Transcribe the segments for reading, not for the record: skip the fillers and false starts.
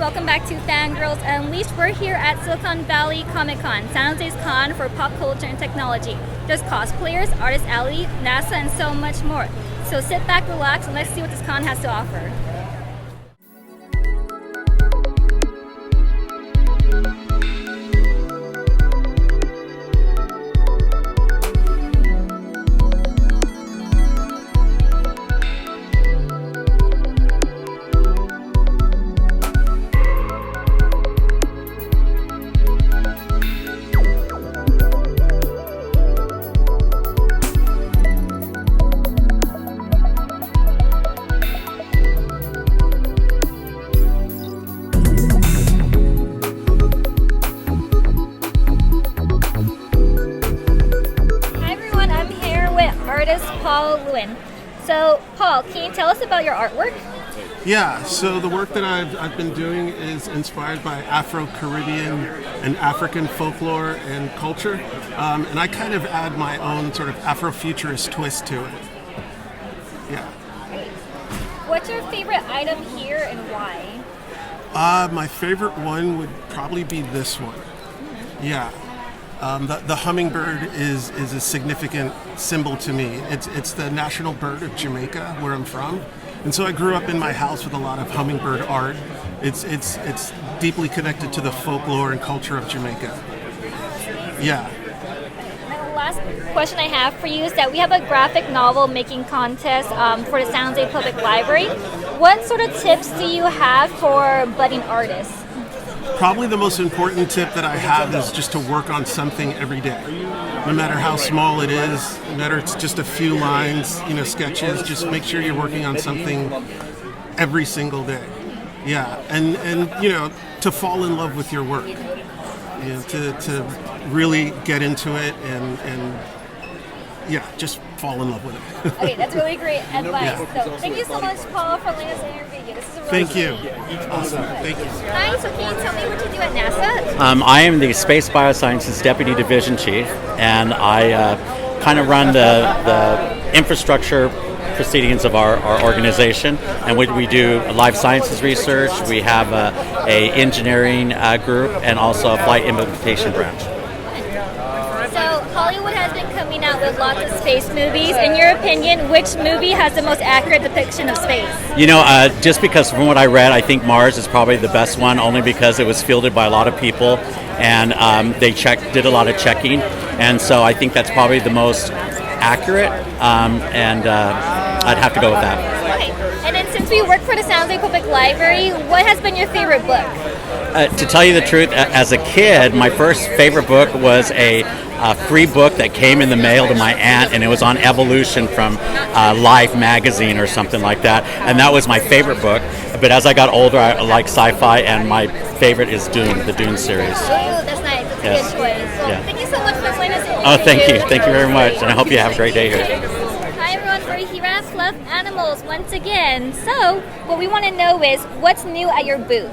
welcome back to Fangirls Unleashed. We're here at Silicon Valley Comic Con, San Jose's con for pop culture and technology. There's cosplayers, Artist Alley, NASA, and so much more. So sit back, relax, and let's see what this con has to offer. So, Paul, can you tell us about your artwork? Yeah, so the work that I've been doing is inspired by Afro-Caribbean and African folklore and culture, and I kind of add my own sort of Afrofuturist twist to it. Yeah. Great. What's your favorite item here and why? My favorite one would probably be this one. Yeah. The hummingbird is a significant symbol to me. It's the national bird of Jamaica, where I'm from, and so I grew up in my house with a lot of hummingbird art. It's deeply connected to the folklore and culture of Jamaica. Yeah. And the last question I have for you is that we have a graphic novel making contest for the San Jose Public Library. What sort of tips do you have for budding artists? Probably the most important tip that I have is just to work on something every day. No matter how small it is, no matter it's just a few lines, sketches, just make sure you're working on something every single day. Yeah, and to fall in love with your work. To really get into it and just fall in love with it. Okay, that's really great advice. Yeah. So thank you so much, Paul, for letting us interview you. This is really Thank you. Awesome. Thank you. Hi, so can you tell me what you do at NASA? I am the Space Biosciences Deputy Division Chief, and I kind of run the infrastructure proceedings of our organization, and we do life sciences research. We have a engineering group and also a flight implementation branch. So Hollywood has been coming out with lots of space movies. In your opinion, which movie has the most accurate depiction of space? Just because from what I read, I think Mars is probably the best one, only because it was fielded by a lot of people, and they did a lot of checking, and so I think that's probably the most accurate, and I'd have to go with that. Okay, and then since we work for the San Jose Public Library, what has been your favorite book? To tell you the truth, as a kid, my first favorite book was a free book that came in the mail to my aunt, and it was on evolution from Life magazine or something like that, and that was my favorite book. But as I got older, I like sci-fi, and my favorite is Dune, the Dune series. Oh, that's nice. That's a good choice. Well, Thank you so much for letting us interview. Oh, thank you. Thank you very much, and I hope you have a great day here. Hi everyone, we're here at Fluff Animals once again. So, what we want to know is, what's new at your booth?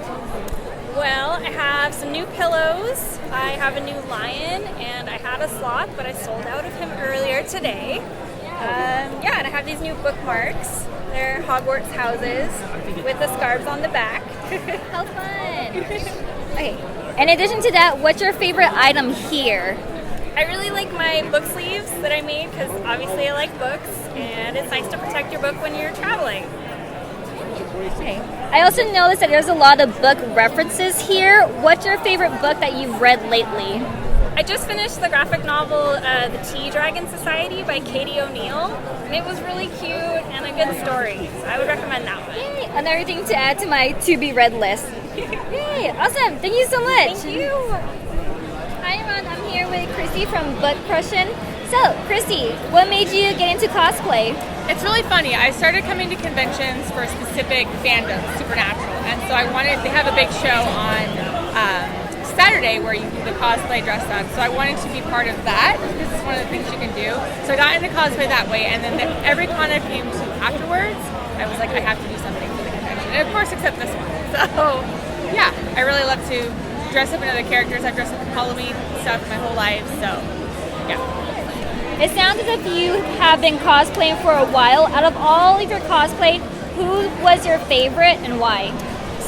Well, I have some new pillows, I have a new lion, and I had a sloth, but I sold out of him earlier today. And I have these new bookmarks. They're Hogwarts houses with the scarves on the back. How fun! Okay, in addition to that, what's your favorite item here? I really like my book sleeves that I made because obviously I like books, and it's nice to protect your book when you're traveling. Okay. I also noticed that there's a lot of book references here. What's your favorite book that you've read lately? I just finished the graphic novel The Tea Dragon Society by Katie O'Neill, and it was really cute and a good story, so I would recommend that one. Yay! Another thing to add to my to-be-read list. Yay! Awesome! Thank you so much! Thank you! Hi everyone, I'm here with Chrissy from Book Crushin'. So, Chrissy, what made you get into cosplay? It's really funny. I started coming to conventions for a specific fandom, Supernatural, and so they have a big show on Saturday where you do the cosplay dress up, so I wanted to be part of that. This is one of the things you can do. So I got into cosplay that way, and then every con I came to afterwards, I was like, I have to do something for the convention. And of course, except this one. So, yeah, I really love to dress up in other characters. I've dressed up in Halloween stuff my whole life, so, yeah. It sounds as if you have been cosplaying for a while. Out of all of your cosplay, who was your favorite and why?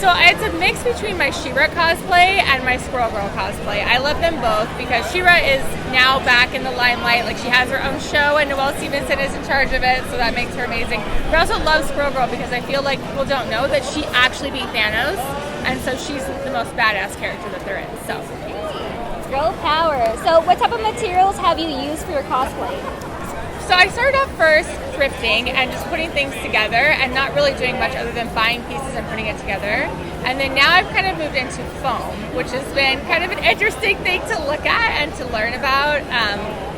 So it's a mix between my She-Ra cosplay and my Squirrel Girl cosplay. I love them both because She-Ra is now back in the limelight. Like, she has her own show and Noelle Stevenson is in charge of it, so that makes her amazing. But I also love Squirrel Girl because I feel like people don't know that she actually beat Thanos, and so she's the most badass character that there is. So Girl power. So what type of materials have you used for your cosplay? So I started off first thrifting and just putting things together and not really doing much other than buying pieces and putting it together. And then now I've kind of moved into foam, which has been kind of an interesting thing to look at and to learn about,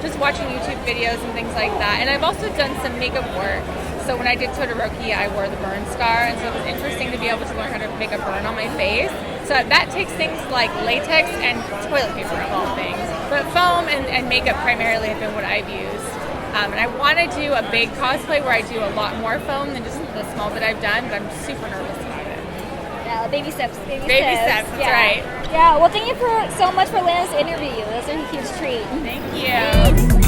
just watching YouTube videos and things like that. And I've also done some makeup work. So when I did Todoroki, I wore the burn scar, and so it was interesting to be able to learn how to make a burn on my face. So that takes things like latex and toilet paper, of all things. But foam and makeup primarily have been what I've used. And I want to do a big cosplay where I do a lot more foam than just the small that I've done, but I'm super nervous about it. Yeah, baby steps. Baby steps, that's right. Yeah, well, thank you so much for letting us interview you. It was a huge treat. Thank you.